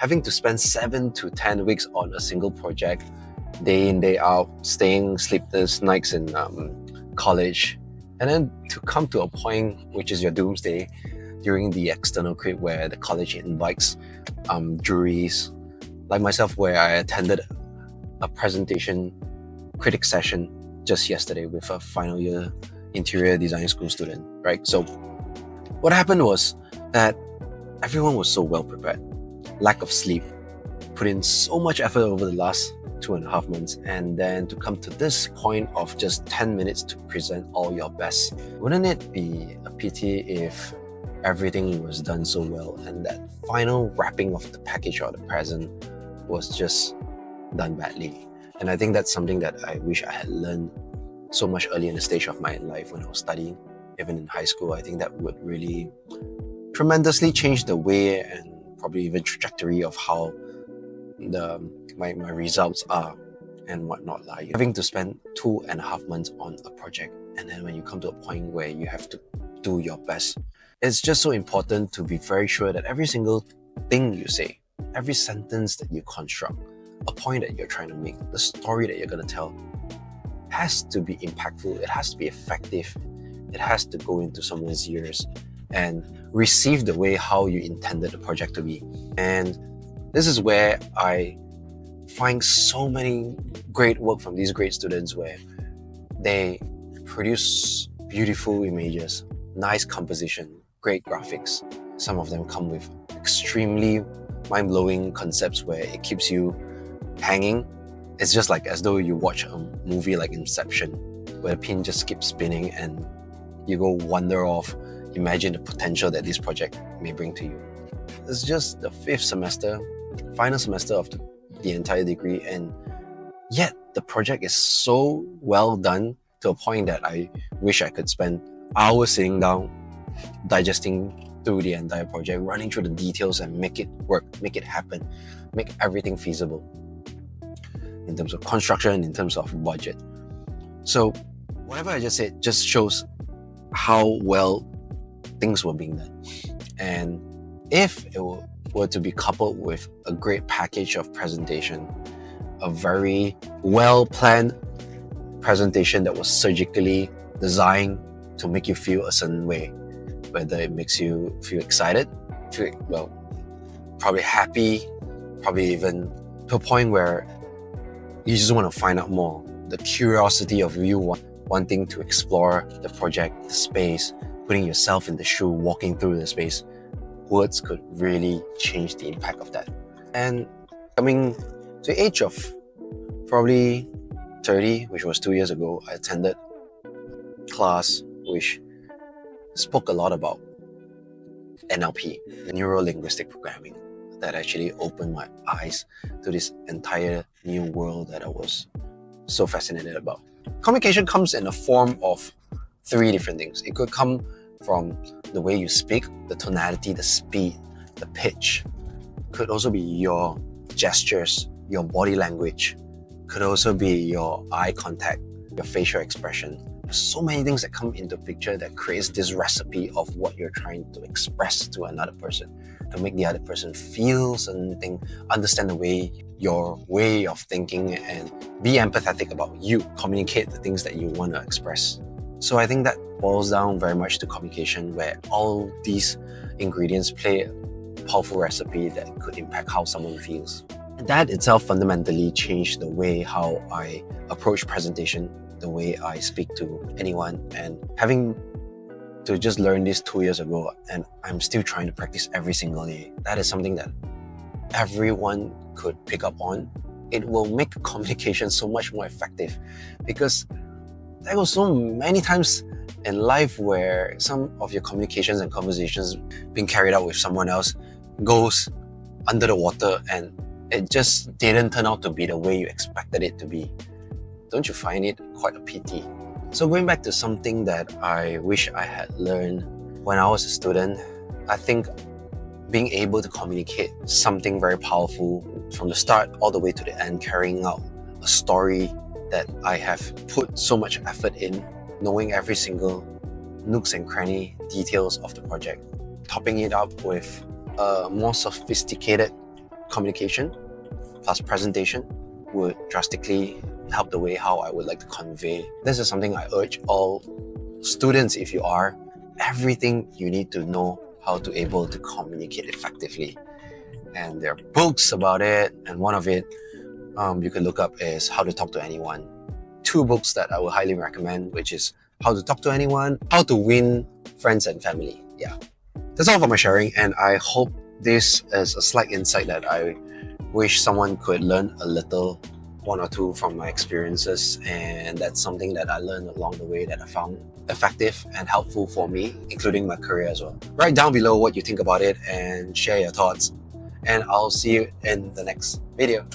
having to spend 7 to 10 weeks on a single project, day in, day out, staying sleepless nights in college, and then to come to a point which is your doomsday during the external crit where the college invites juries, like myself, where I attended a presentation critic session just yesterday with a final year interior design school student, right? So what happened was that everyone was so well prepared, lack of sleep, put in so much effort over the last 2.5 months, and then to come to this point of just 10 minutes to present all your best. Wouldn't it be a pity if everything was done so well and that final wrapping of the package or the present was just done badly? And I think that's something that I wish I had learned so much early in the stage of my life when I was studying, even in high school. I think that would really tremendously change the way and probably even trajectory of how my results are and whatnot. Like having to spend 2.5 months on a project, and then when you come to a point where you have to do your best, it's just so important to be very sure that every single thing you say, every sentence that you construct, a point that you're trying to make, the story that you're going to tell, has to be impactful, it has to be effective, it has to go into someone's ears and receive the way how you intended the project to be. And this is where I find so many great work from these great students where they produce beautiful images, nice composition, great graphics. Some of them come with extremely mind-blowing concepts where it keeps you hanging. It's just like as though you watch a movie like Inception, where the pin just keeps spinning and you go wander off, imagine the potential that this project may bring to you. It's just the 5th semester, final semester of the entire degree, and yet the project is so well done to a point that I wish I could spend hours sitting down, digesting through the entire project, running through the details and make it work, make it happen, make everything feasible in terms of construction, in terms of budget. So whatever I just said just shows how well things were being done. And if it were to be coupled with a great package of presentation, a very well-planned presentation that was surgically designed to make you feel a certain way, whether it makes you feel excited, probably happy, probably even to a point where you just want to find out more. The curiosity of you wanting to explore the project, the space, putting yourself in the shoe, walking through the space. Words could really change the impact of that. And coming to the age of probably 30, which was 2 years ago, I attended class which spoke a lot about NLP, neuro-linguistic programming, that actually opened my eyes to this entire new world that I was so fascinated about. Communication comes in a form of 3 different things. It could come from the way you speak, the tonality, the speed, the pitch. Could also be your gestures, your body language. Could also be your eye contact, your facial expression. There's so many things that come into picture that creates this recipe of what you're trying to express to another person, to make the other person feel something, understand your way of thinking, and be empathetic about you, communicate the things that you want to express. So I think that boils down very much to communication, where all these ingredients play a powerful recipe that could impact how someone feels. And that itself fundamentally changed the way how I approach presentation, the way I speak to anyone. And having to just learn this 2 years ago, and I'm still trying to practice every single day, that is something that everyone could pick up on. It will make communication so much more effective, because there were so many times in life where some of your communications and conversations being carried out with someone else goes under the water and it just didn't turn out to be the way you expected it to be. Don't you find it quite a pity? So going back to something that I wish I had learned when I was a student, I think being able to communicate something very powerful from the start all the way to the end, carrying out a story that I have put so much effort in, knowing every single nooks and cranny details of the project, topping it up with a more sophisticated communication plus presentation would drastically help the way how I would like to convey. This is something I urge all students, if you are, everything you need to know how to able to communicate effectively. And there are books about it, and one of it you can look up is How to Talk to Anyone. Two books that I would highly recommend, which is How to Talk to Anyone, How to Win Friends and Family. Yeah, that's all for my sharing, and I hope this is a slight insight that I wish someone could learn a little, one or two from my experiences, and that's something that I learned along the way that I found effective and helpful for me, including my career as well. Write down below what you think about it and share your thoughts, and I'll see you in the next video.